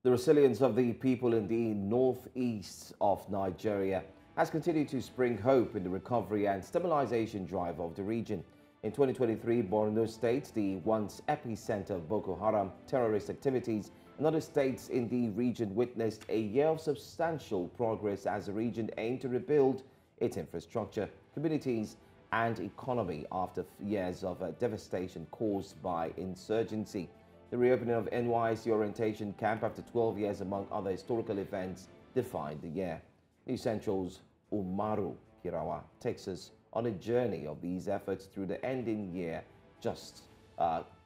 The resilience of the people in the northeast of Nigeria has continued to spring hope in the recovery and stabilisation drive of the region. In 2023, Borno State, the once epicenter of Boko Haram terrorist activities, and other states in the region witnessed a year of substantial progress as the region aimed to rebuild its infrastructure, communities, and economy after years of devastation caused by insurgency. The reopening of NYSC Orientation Camp after 12 years, among other historical events, defined the year. News Central's Umaru Kirawa takes us on a journey of these efforts through the ending year, just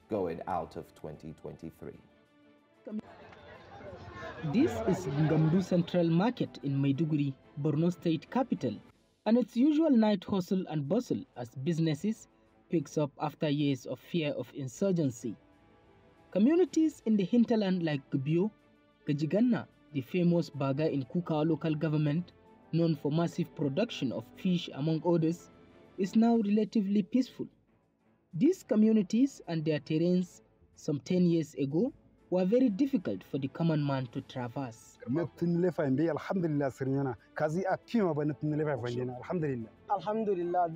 going out of 2023. This is Agbambu Central Market in Maiduguri, Borno State capital, and its usual night hustle and bustle as businesses picks up after years of fear of insurgency. Communities in the hinterland like Gubio, Gajiganna, the famous Baga in Kuka local government, known for massive production of fish among others, is now relatively peaceful. These communities and their terrains some 10 years ago were very difficult for the common man to traverse. Alhamdulillah,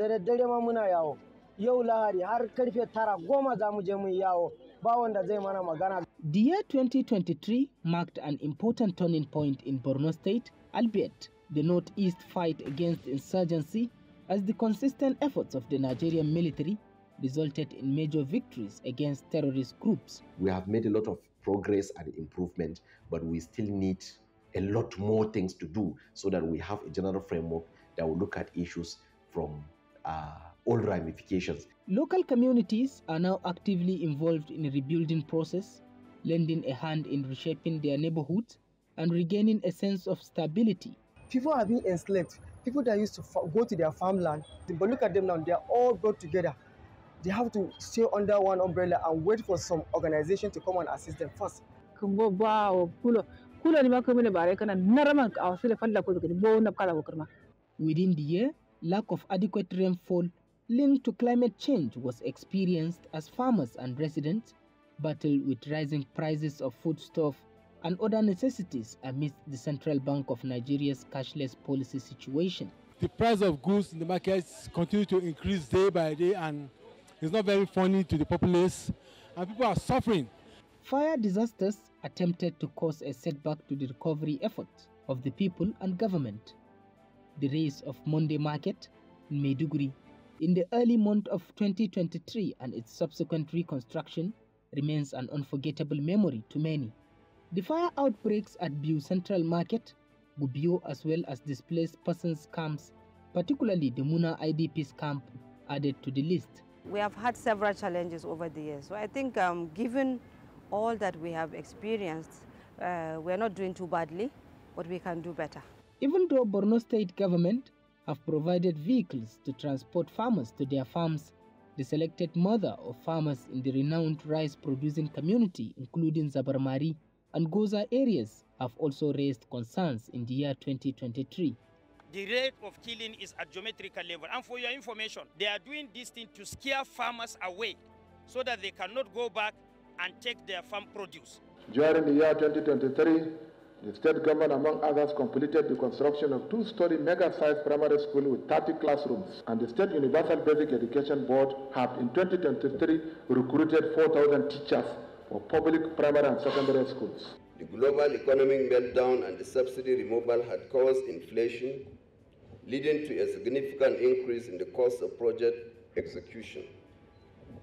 The year 2023 marked an important turning point in Borno State, albeit the Northeast fight against insurgency, as the consistent efforts of the Nigerian military resulted in major victories against terrorist groups. We have made a lot of progress and improvement, but we still need a lot more things to do so that we have a general framework that will look at issues from all ramifications. Local communities are now actively involved in the rebuilding process, lending a hand in reshaping their neighborhoods and regaining a sense of stability. People have been enslaved. People that used to go to their farmland, but look at them now, they are all brought together. They have to stay under one umbrella and wait for some organization to come and assist them first. Within the year, lack of adequate rainfall linked to climate change was experienced as farmers and residents battled with rising prices of foodstuff and other necessities amidst the Central Bank of Nigeria's cashless policy situation. The price of goods in the markets continue to increase day by day, and it's not very funny to the populace, and people are suffering. Fire disasters attempted to cause a setback to the recovery efforts of the people and government. The raise of Monday Market in Maiduguri in the early month of 2023 and its subsequent reconstruction remains an unforgettable memory to many. The fire outbreaks at Biu Central Market, Gubio, as well as displaced persons camps, particularly the Muna IDPs camp, added to the list. We have had several challenges over the years. So I think given all that we have experienced, we're not doing too badly, but we can do better. Even though Borno State government have provided vehicles to transport farmers to their farms, the selected mother of farmers in the renowned rice-producing community, including Zabarmari and Goza areas, have also raised concerns in the year 2023. The rate of killing is at geometrical level. And for your information, they are doing this thing to scare farmers away so that they cannot go back and take their farm produce. During the year 2023, the state government, among others, completed the construction of two-story mega-sized primary school with 30 classrooms. And the State Universal Basic Education Board have in 2023 recruited 4,000 teachers for public primary and secondary schools. The global economic meltdown and the subsidy removal had caused inflation, leading to a significant increase in the cost of project execution.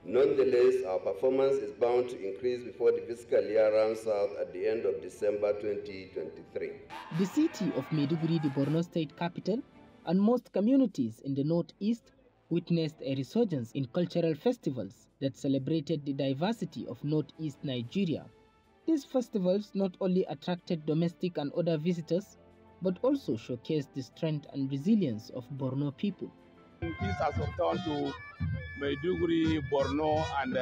Nonetheless, our performance is bound to increase before the fiscal year runs out at the end of December 2023. The city of Maiduguri, the Borno State capital, and most communities in the northeast witnessed a resurgence in cultural festivals that celebrated the diversity of northeast Nigeria. These festivals not only attracted domestic and other visitors, but also showcased the strength and resilience of Borno people. Peace has returned to Maiduguri, Borno, and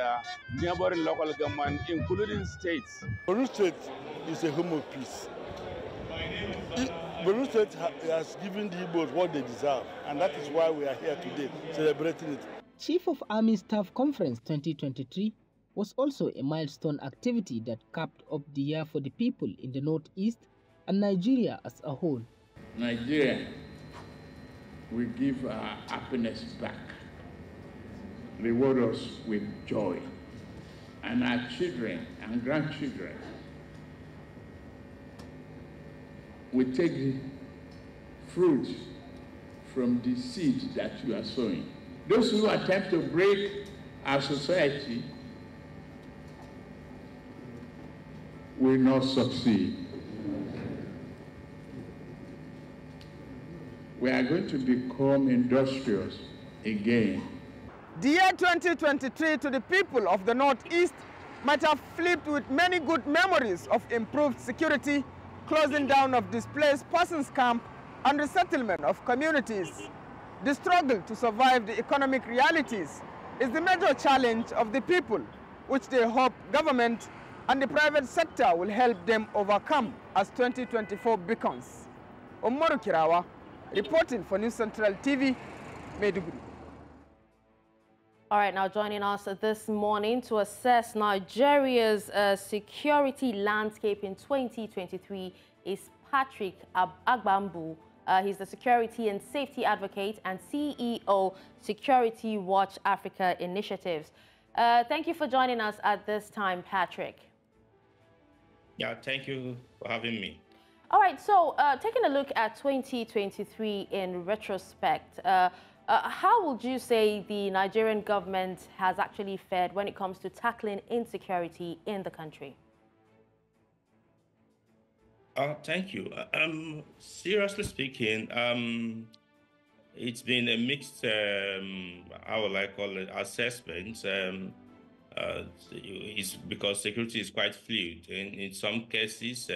neighboring local government, including states. Borno State is a home of peace. Borno State has given the Igbos what they deserve, and that is why we are here today celebrating it. Chief of Army Staff Conference 2023 was also a milestone activity that capped off the year for the people in the Northeast and Nigeria as a whole. Nigeria will give our happiness back, reward us with joy, and our children and grandchildren will take the fruit from the seed that you are sowing. Those who attempt to break our society will not succeed. We are going to become industrious again. The year 2023 to the people of the Northeast might have flipped with many good memories of improved security, closing down of displaced persons camp, and resettlement of communities. The struggle to survive the economic realities is the major challenge of the people, which they hope government and the private sector will help them overcome as 2024 beckons. Umaru Kirawa, reporting for News Central TV, Maiduguri. All right, now joining us this morning to assess Nigeria's security landscape in 2023 is Patrick Agbambu. He's the Security and Safety Advocate and CEO, Security Watch Africa Initiatives. Thank you for joining us at this time, Patrick. Yeah, thank you for having me. All right, so taking a look at 2023 in retrospect, how would you say the Nigerian government has actually fared when it comes to tackling insecurity in the country? Thank you. Seriously speaking, it's been a mixed, how will I call it, assessment. It's because security is quite fluid. In some cases,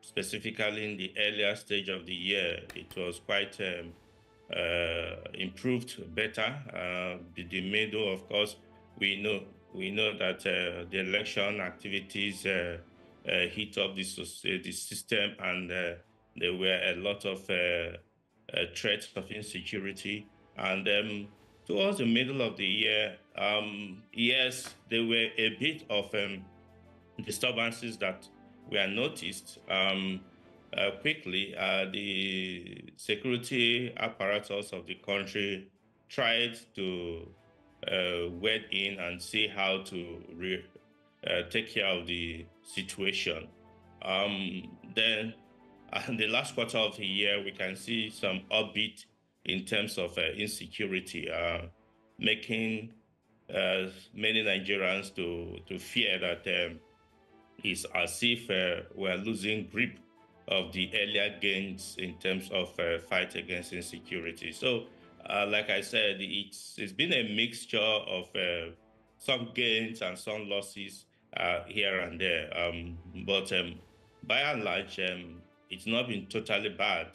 specifically in the earlier stage of the year, it was quite improved better. The middle, of course, we know that the election activities hit up the system, and there were a lot of threats of insecurity. And towards the middle of the year, yes, there were a bit of disturbances that were noticed quickly. The security apparatus of the country tried to wade in and see how to take care of the situation. Then in the last quarter of the year, we can see some upbeat in terms of insecurity, making many Nigerians to fear that it's as if we're losing grip of the earlier gains in terms of fight against insecurity. So, like I said, it's been a mixture of some gains and some losses here and there. But by and large, it's not been totally bad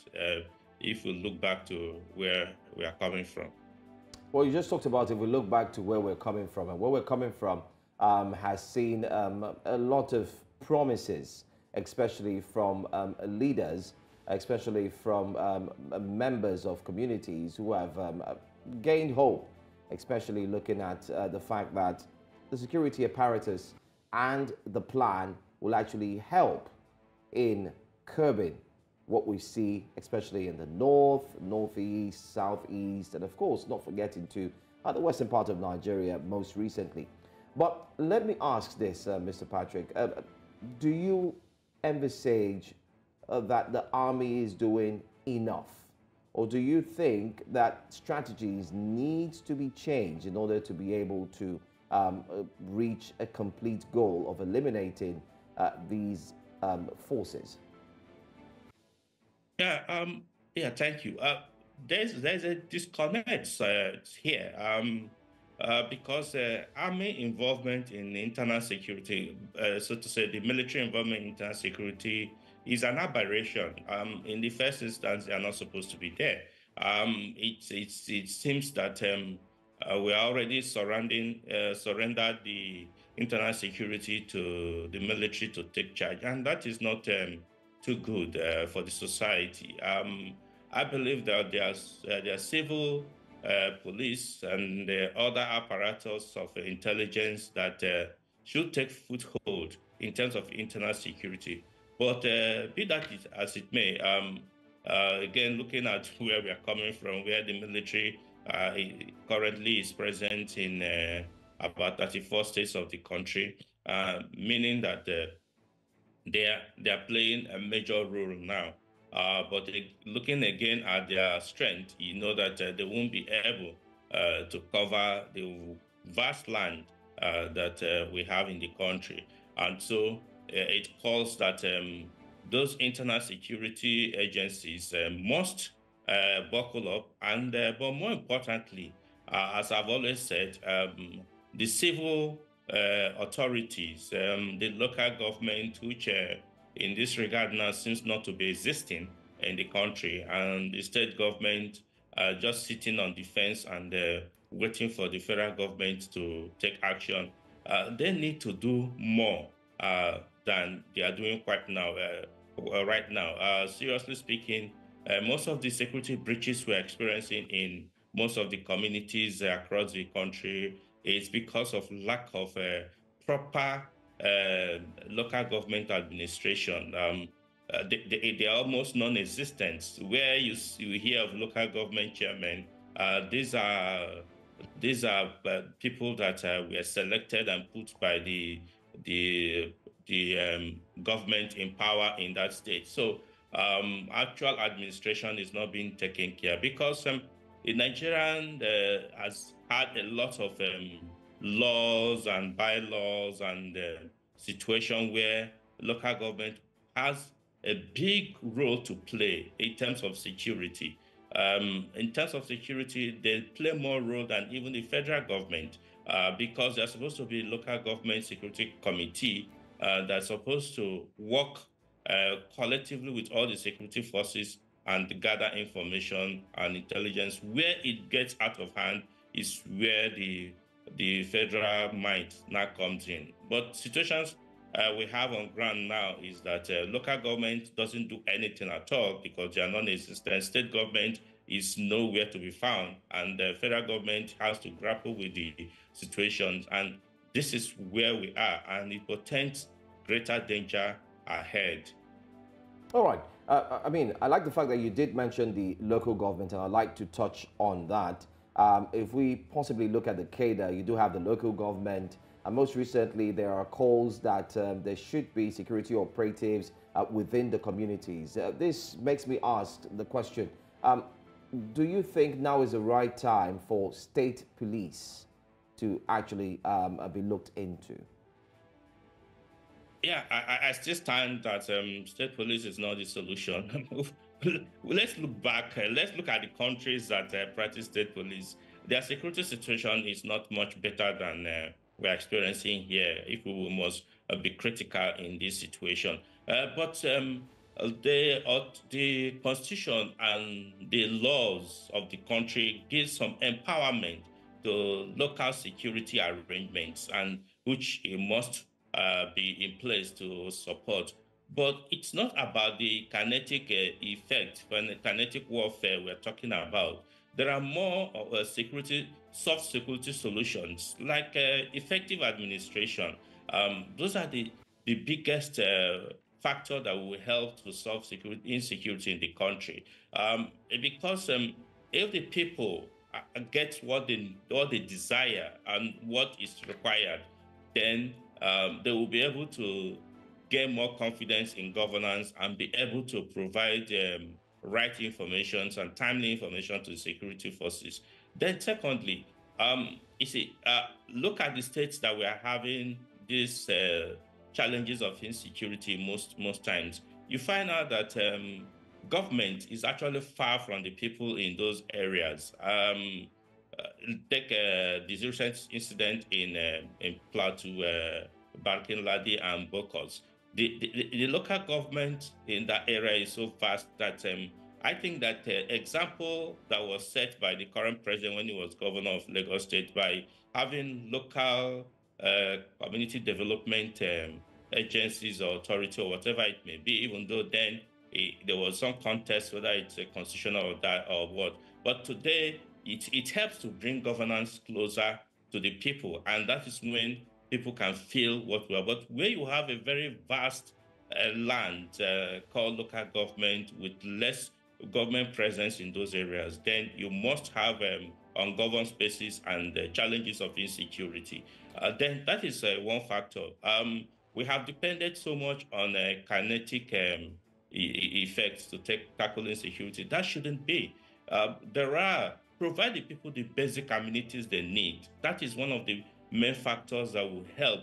if we look back to where we are coming from. Well, you just talked about if we look back to where we're coming from, and where we're coming from has seen a lot of promises, especially from leaders, especially from members of communities who have gained hope, especially looking at the fact that the security apparatus and the plan will actually help in curbing what we see, especially in the north, northeast, southeast, and of course, not forgetting to the western part of Nigeria most recently. But let me ask this, Mr. Patrick, do you envisage that the army is doing enough? Or do you think that strategies need to be changed in order to be able to reach a complete goal of eliminating these forces? Yeah, thank you. There's a disconnect here because army involvement in internal security, so to say, the military involvement in internal security is an aberration. In the first instance, they are not supposed to be there. It seems that we are already surrendered the internal security to the military to take charge, and that is not too good for the society. I believe that there are civil police and other apparatus of intelligence that should take foothold in terms of internal security. But be that as it may, again, looking at where we are coming from, where the military currently is present in about 34 states of the country, meaning that they are playing a major role now. But looking again at their strength, you know that they won't be able to cover the vast land that we have in the country. And so it calls that those internal security agencies must buckle up. And but more importantly, as I've always said, the civil authorities, the local government, which in this regard now seems not to be existing in the country, and the state government just sitting on the fence and waiting for the federal government to take action. They need to do more than they are doing right now. Seriously speaking, most of the security breaches we're experiencing in most of the communities across the country is because of lack of proper local government administration. They are almost non-existent. Where you hear of local government chairmen, these are people that were selected and put by the government in power in that state. So actual administration is not being taken care because the Nigerian has had a lot of laws and bylaws and situation where local government has a big role to play in terms of security. In terms of security, they play more role than even the federal government because they're supposed to be local government security committee that's supposed to work collectively with all the security forces and gather information and intelligence. Where it gets out of hand is where the federal might now comes in. But situations we have on ground now is that local government doesn't do anything at all because they are non-existent. State government is nowhere to be found, and the federal government has to grapple with the situations. And this is where we are, and it portends greater danger ahead. All right. I mean, I like the fact that you did mention the local government, and I'd like to touch on that. If we possibly look at the cadre, you do have the local government, and most recently there are calls that there should be security operatives within the communities. This makes me ask the question, do you think now is the right time for state police to actually be looked into? Yeah, I still stand that state police is not the solution. Let's look back. Let's look at the countries that practice state police. Their security situation is not much better than we're experiencing here, if we must be critical in this situation. But the constitution and the laws of the country give some empowerment to local security arrangements, and which it must be in place to support. But it's not about the kinetic effect, when the kinetic warfare we're talking about. There are more soft security solutions, like effective administration. Those are the biggest factor that will help to solve insecurity in the country. Because if the people get what they desire and what is required, then they will be able to gain more confidence in governance and be able to provide right information and timely information to the security forces. Then secondly, look at the states that we are having these challenges of insecurity most times. You find out that government is actually far from the people in those areas. Take the recent incident in Plateau, Barkin Ladi and Bokos. The local government in that area is so vast that I think that the example that was set by the current president when he was governor of Lagos State by having local community development agencies or authority or whatever it may be, even though then there was some contest whether it's a constitutional or that or what. But today, it helps to bring governance closer to the people, and that is when people can feel what we are. But where you have a very vast land called local government with less government presence in those areas, then you must have ungoverned spaces and challenges of insecurity. Then that is one factor. We have depended so much on kinetic effects to tackle insecurity. That shouldn't be. Provide the people the basic amenities they need. That is one of the main factors that will help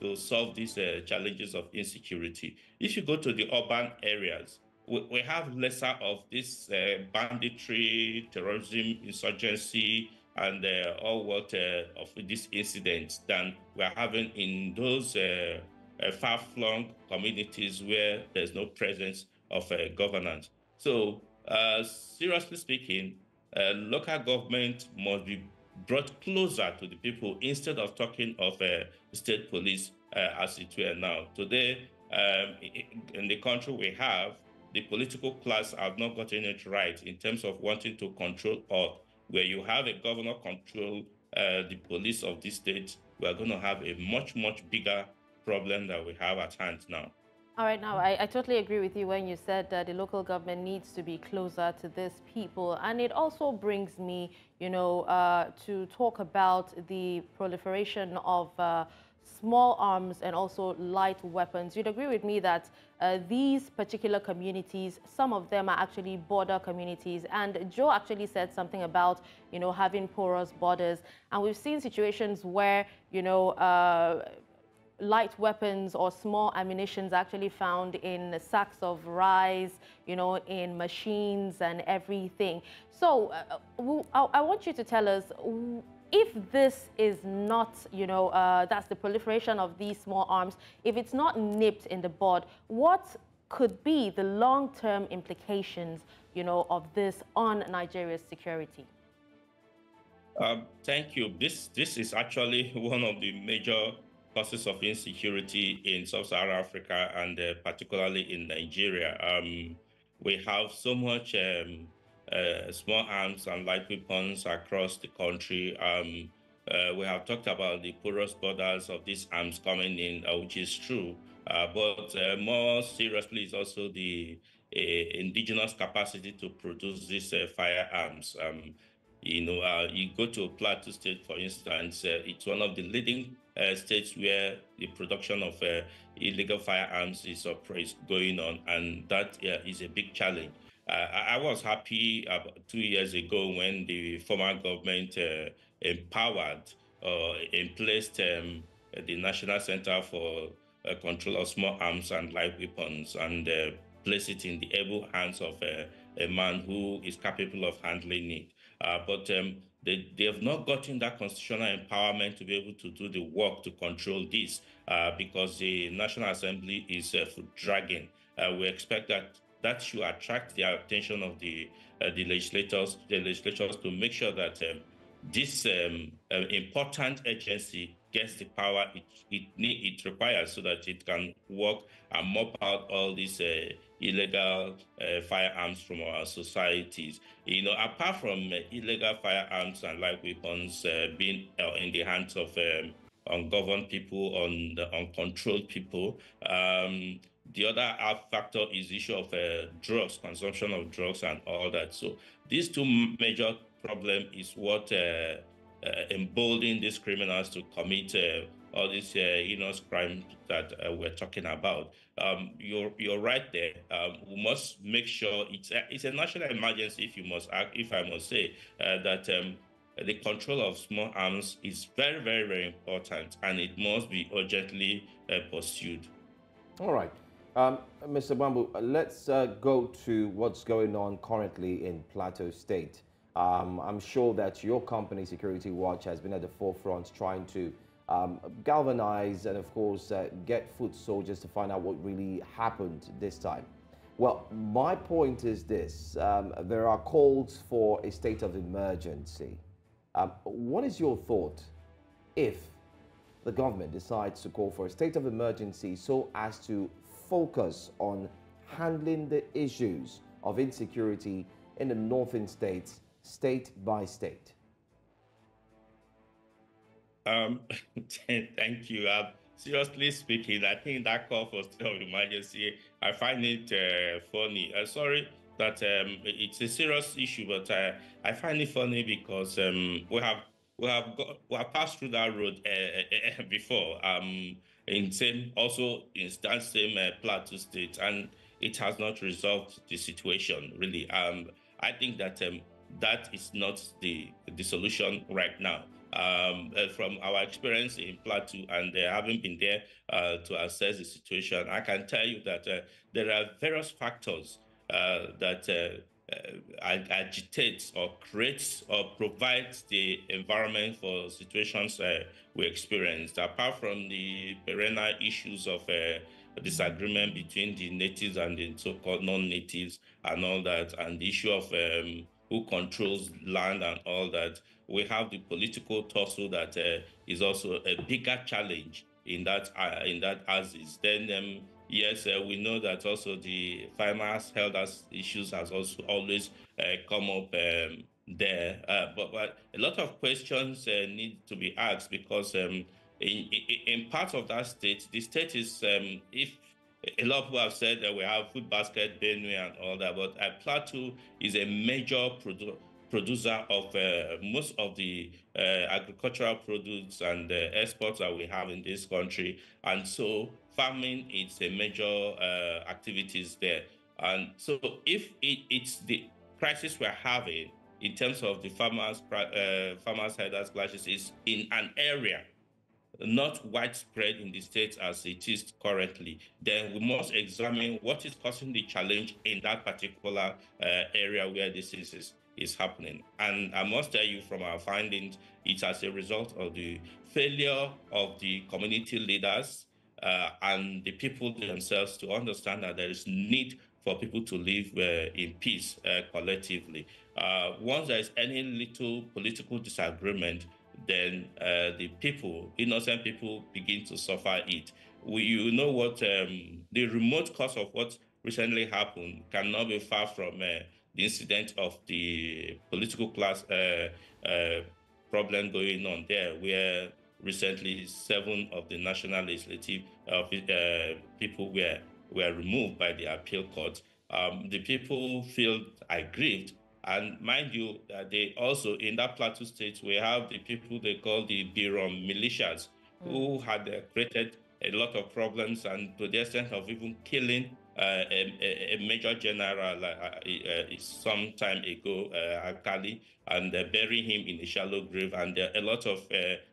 to solve these challenges of insecurity. If you go to the urban areas, we have lesser of this banditry, terrorism, insurgency, and all what of these incidents than we're having in those far-flung communities where there's no presence of governance. So, seriously speaking, local government must be brought closer to the people instead of talking of state police as it were now. Today, in the country we have, the political class have not gotten it right in terms of wanting to control all. Where you have a governor control the police of this state, we are going to have a much, much bigger problem that we have at hand now. All right, now I totally agree with you when you said that the local government needs to be closer to these people. And it also brings me, to talk about the proliferation of small arms and also light weapons. You'd agree with me that these particular communities, some of them are actually border communities. And Joe actually said something about, having porous borders. And we've seen situations where, light weapons or small ammunitions actually found in sacks of rice, in machines and everything. So I want you to tell us, if this is not, that's the proliferation of these small arms, if it's not nipped in the bud, what could be the long-term implications, of this on Nigeria's security? Thank you. This is actually one of the major causes of insecurity in sub-Saharan Africa and particularly in Nigeria. We have so much small arms and light weapons across the country. We have talked about the porous borders of these arms coming in, which is true. But more seriously is also the indigenous capacity to produce these firearms. You go to Plateau State, for instance, it's one of the leading states where the production of illegal firearms is going on, and that is a big challenge. I was happy about 2 years ago when the former government empowered and placed the National Center for Control of Small Arms and Light Weapons and placed it in the able hands of a man who is capable of handling it. But they have not gotten that constitutional empowerment to be able to do the work to control this because the National Assembly is dragging. We expect that should attract the attention of the legislators to make sure that this important agency gets the power it requires so that it can work and mop out all these illegal firearms from our societies. Apart from illegal firearms and light weapons being in the hands of ungoverned people, uncontrolled people, the other factor is the issue of drugs, consumption of drugs and all that. So these two major problems is what embolden these criminals to commit all these heinous crimes that we're talking about. You're right there. We must make sure it's a national emergency, if I must say, that the control of small arms is very, very, very important, and it must be urgently pursued. All right. Mr. Agbambu, let's go to what's going on currently in Plateau State. I'm sure that your company, Security Watch, has been at the forefront trying to galvanize and, of course, get foot soldiers to find out what really happened this time. Well, my point is this. There are calls for a state of emergency. What is your thought if the government decides to call for a state of emergency so as to focus on handling the issues of insecurity in the northern states state by state? Thank you. Seriously speaking, I think that call for state of emergency, I find it funny. Sorry that it's a serious issue, but I find it funny because we have passed through that road before. Also in that same Plateau State, and it has not resolved the situation really. I think that that is not the solution right now. From our experience in Plateau and having been there to assess the situation, I can tell you that there are various factors that agitates or creates or provides the environment for situations we experienced. Apart from the perennial issues of disagreement between the natives and the so-called non-natives and all that, and the issue of who controls land and all that, we have the political tussle that is also a bigger challenge in that axis. Then yes, we know that also the farmers' health issues has also always come up there. But a lot of questions need to be asked because in parts of that state, the state is if a lot of people have said that we have food basket, Benue and all that, but Plateau is a major producer of most of the agricultural produce and exports that we have in this country. And so farming is a major activities there. And so if it's the crisis we're having in terms of the farmers' herders clashes is in an area not widespread in the state as it is currently, then we must examine what is causing the challenge in that particular area where this is happening. And I must tell you from our findings, it's as a result of the failure of the community leaders and the people themselves to understand that there is need for people to live in peace collectively. Once there is any little political disagreement, then the people, innocent people, begin to suffer it. You know what, the remote cause of what recently happened cannot be far from the incident of the political class problem going on there, where recently 7 of the national legislative people were removed by the appeal court. The people feel aggrieved. And mind you, they also, in that Plateau State, we have the people they call the Birom militias, who had created a lot of problems and to the extent of even killing a major general some time ago, Akali, and burying him in a shallow grave. And there are a lot of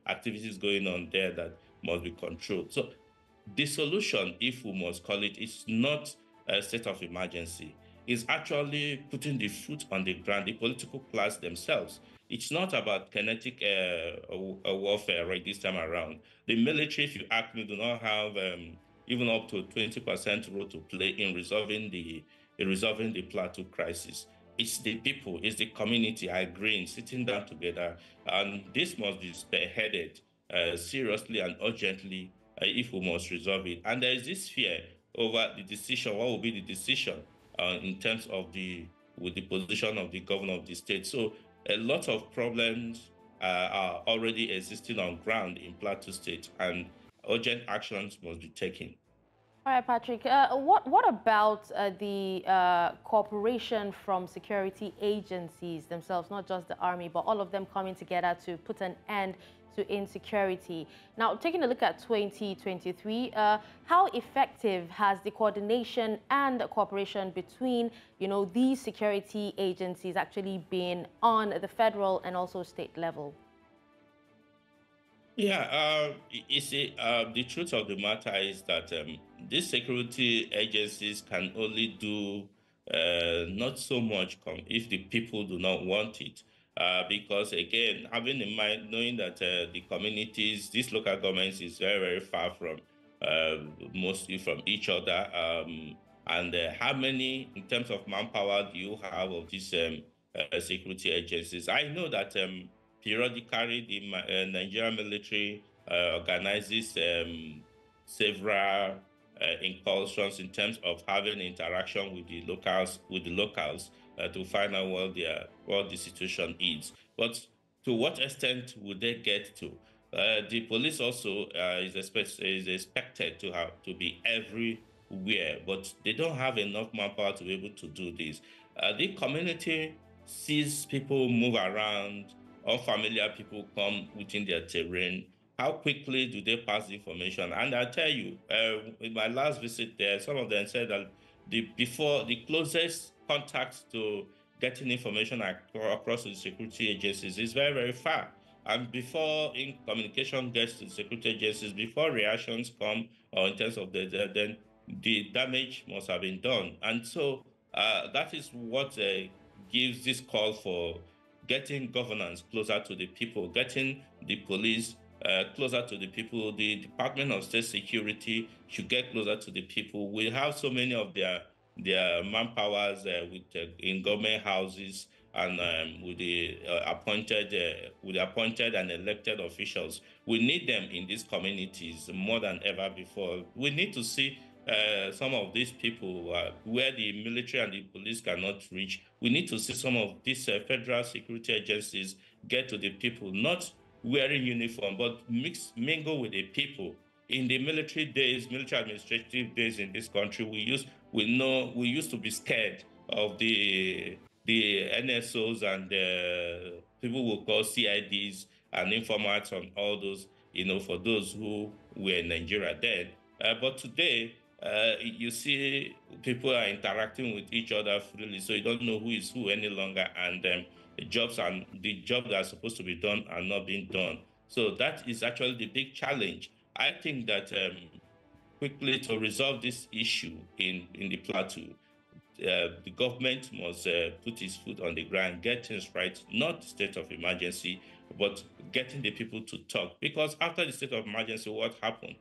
activities going on there that must be controlled. So the solution, if we must call it, is not a state of emergency. Is actually putting the foot on the ground, the political class themselves. It's not about kinetic warfare right this time around. The military, if you ask me, do not have even up to 20% role to play in resolving the Plateau crisis. It's the people, it's the community agreeing, sitting down together, and this must be spearheaded seriously and urgently if we must resolve it. And there is this fear over the decision. What will be the decision in terms of the position of the governor of the state? So a lot of problems are already existing on ground in Plateau State, and urgent actions must be taken. All right, Patrick, what about the cooperation from security agencies themselves, not just the army, but all of them coming together to put an end to insecurity? Now, taking a look at 2023, how effective has the coordination and cooperation between, these security agencies actually been on the federal and also state level? Yeah, you see, the truth of the matter is that these security agencies can only do not so much if the people do not want it. Because again, having in mind, knowing that the communities, these local governments is very, very far from, mostly from each other. And how many, in terms of manpower, do you have of these security agencies? I know that periodically the Nigerian military organizes several incursions in terms of having interaction with the locals to find out what the situation is. But to what extent would they get to? The police also is expected to be everywhere, but they don't have enough manpower to be able to do this. The community sees people move around, unfamiliar people come within their terrain. How quickly do they pass the information? And I tell you, in my last visit there, some of them said that the closest contact to getting information across the security agencies is very, very far. And before communication gets to the security agencies, before reactions come, or in terms of then the damage must have been done. And so that is what gives this call for getting governance closer to the people, getting the police closer to the people. The Department of State Security should get closer to the people. We have so many of their manpowers in government houses and with the appointed and elected officials. We need them in these communities more than ever before. We need to see some of these people where the military and the police cannot reach. We need to see some of these federal security agencies get to the people, not wearing uniform, but mingle with the people. In the military administrative days in this country, we used to be scared of the NSOs and people will call CIDs and informants on all those, for those who were in Nigeria then. But today, you see people are interacting with each other freely, so you don't know who is who any longer, and the jobs that are supposed to be done are not being done. So that is actually the big challenge. I think that quickly to resolve this issue in the plateau, the government must put its foot on the ground, get things right, not state of emergency, but getting the people to talk. Because after the state of emergency, what happened?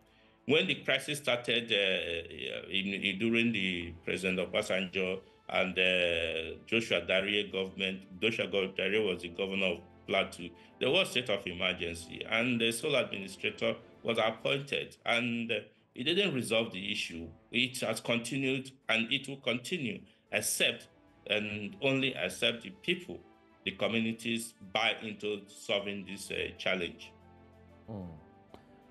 When the crisis started during the President Obasanjo and Joshua Darie government, Joshua Darie was the governor of Plateau, there was state of emergency, and the sole administrator was appointed, and it didn't resolve the issue. It has continued, and it will continue, except and only except the people, the communities buy into solving this challenge.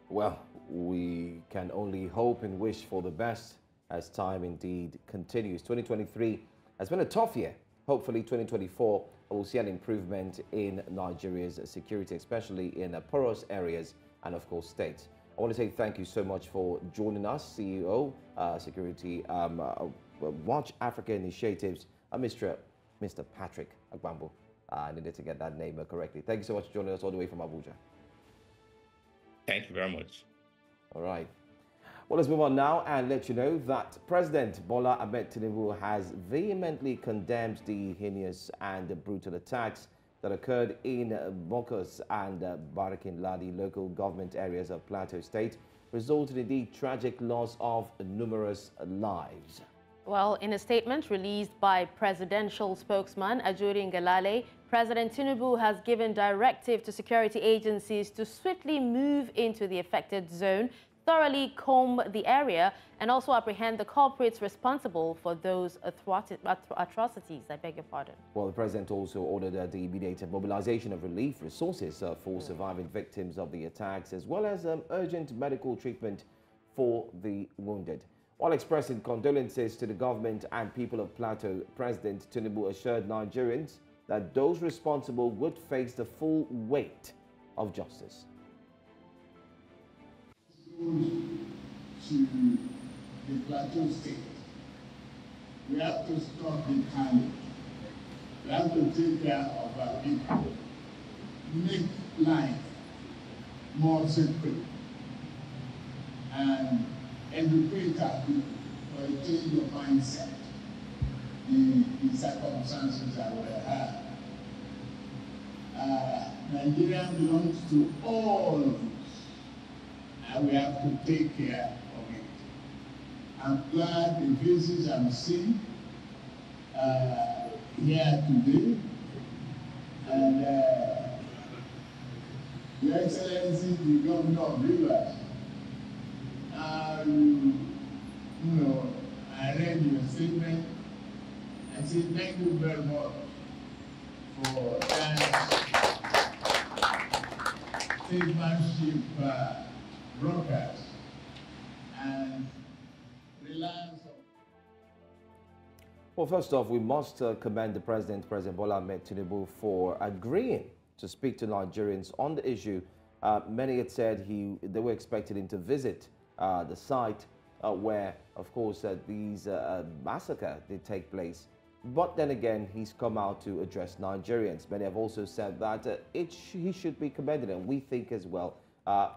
Well, we can only hope and wish for the best as time indeed continues. 2023 has been a tough year. Hopefully 2024 will see an improvement in Nigeria's security, especially in porous areas and of course states. I want to say thank you so much for joining us, CEO, Security Watch Africa Initiatives, Mr. Patrick Agbambu. I needed to get that name correctly. Thank you so much for joining us all the way from Abuja. Thank you very much. All right. Well, let's move on now and let you know that President Bola Ahmed Tinubu has vehemently condemned the heinous and brutal attacks that occurred in Bokkos and Barikin Ladi local government areas of Plateau State, resulting in the tragic loss of numerous lives. Well, in a statement released by presidential spokesman Ajuri Ngalale, President Tinubu has given directive to security agencies to swiftly move into the affected zone, thoroughly comb the area, and also apprehend the culprits responsible for those atrocities. I beg your pardon. Well, the president also ordered the immediate mobilization of relief resources for surviving victims of the attacks, as well as urgent medical treatment for the wounded. While expressing condolences to the government and people of Plateau, President Tinubu assured Nigerians that those responsible would face the full weight of justice. To the Plateau State, we have to stop the carnage. We have to take care of our people, make life more sacred, and educate our people for a change of mindset in the circumstances that we have. Nigeria belongs to all of us, and we have to take care of it. I'm glad the faces I'm seeing here today, and Your Excellency, the Governor of Rivers, I read your statement. I say thank you very much for that statesmanship broadcast and reliance on. Well, first off, we must commend the President Bola Ahmed Tinubu, for agreeing to speak to Nigerians on the issue. Many had said they were expecting him to visit the site where, of course, these massacre did take place. But then again, he's come out to address Nigerians. Many have also said that he should be commended, and we think as well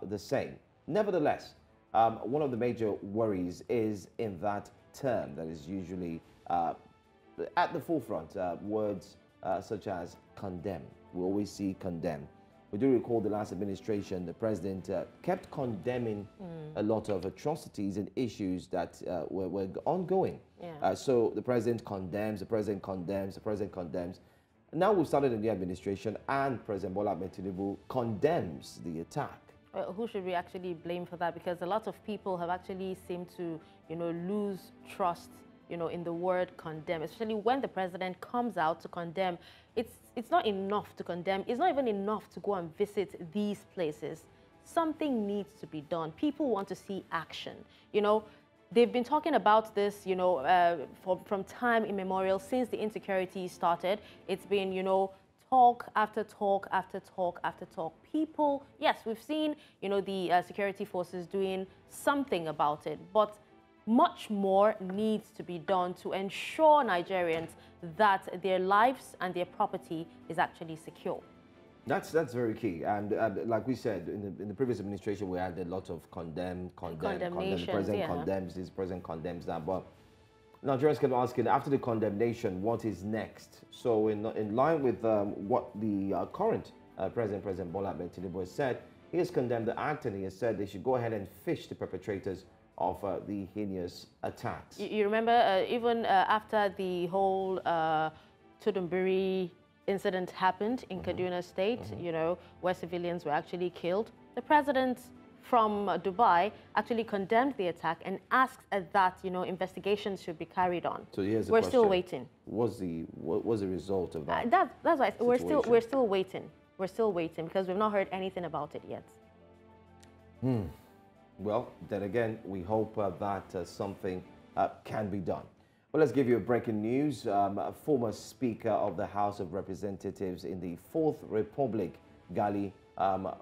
the same. Nevertheless, one of the major worries is in that term that is usually at the forefront, words such as condemn. We always see condemn. We do recall the last administration, the president kept condemning a lot of atrocities and issues that were ongoing. Yeah. So the president condemns, the president condemns, the president condemns. Now we've started a new administration, and President Bola Ahmed Tinubu condemns the attack. Who should we actually blame for that? Because a lot of people have actually seemed to, lose trust, in the word condemn, especially when the president comes out to condemn. It's not enough to condemn. It's not even enough to go and visit these places. Something needs to be done. People want to see action. They've been talking about this, from time immemorial, since the insecurity started. It's been, talk after talk after talk after talk. People, yes, we've seen, the security forces doing something about it, but much more needs to be done to ensure Nigerians that their lives and their property is actually secure. That's very key. And like we said, in the previous administration, we had a lot of condemn. The president condemns this, the president condemns that. But Nigerians kept asking, after the condemnation, what is next? So in line with what the current President Bola Ahmed Tinubu has said, he has condemned the act, and he has said they should go ahead and fish the perpetrators of the heinous attacks. You remember, even after the whole Tudumbiri incident happened in Kaduna State, where civilians were actually killed, the president from Dubai actually condemned the attack and asked that, investigations should be carried on. So here's the We're question. still waiting. What was the result of that? That's right. We're still waiting. We're still waiting because we've not heard anything about it yet. Well, then again, we hope that something can be done. Well, let's give you a breaking news. Former Speaker of the House of Representatives in the Fourth Republic, Gali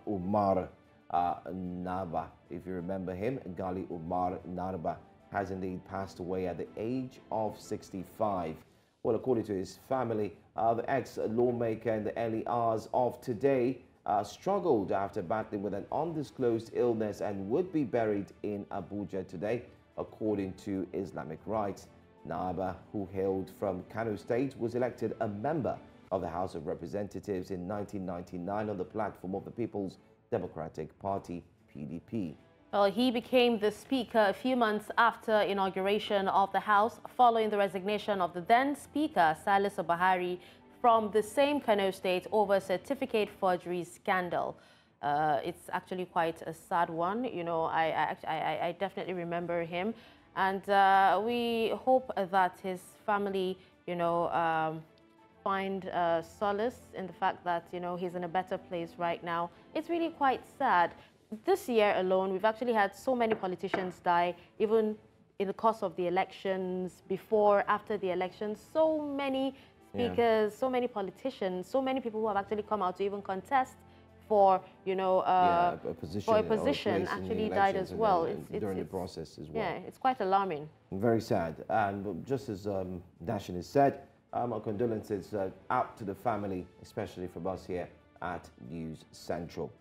Umar Narba, if you remember him, Gali Umar Narba, has indeed passed away at the age of 65. Well, according to his family, the ex-lawmaker in the early hours of today struggled after battling with an undisclosed illness and would be buried in Abuja today, according to Islamic rites. Narba, who hailed from Kano State, was elected a member of the House of Representatives in 1999 on the platform of the People's Democratic Party, PDP. Well, he became the Speaker a few months after inauguration of the House, following the resignation of the then Speaker, Salisu Buhari, from the same Kano State over certificate forgery scandal. It's actually quite a sad one. I definitely remember him. And we hope that his family, find solace in the fact that, he's in a better place right now. It's really quite sad. This year alone, we've actually had so many politicians die, even in the course of the elections, before, after the elections. So many speakers, so many politicians, so many people who have actually come out to even contest for, a position actually died as well. During the process as well. Yeah, it's quite alarming. Very sad. And just as Dashen has said, our condolences out to the family, especially from us here at News Central.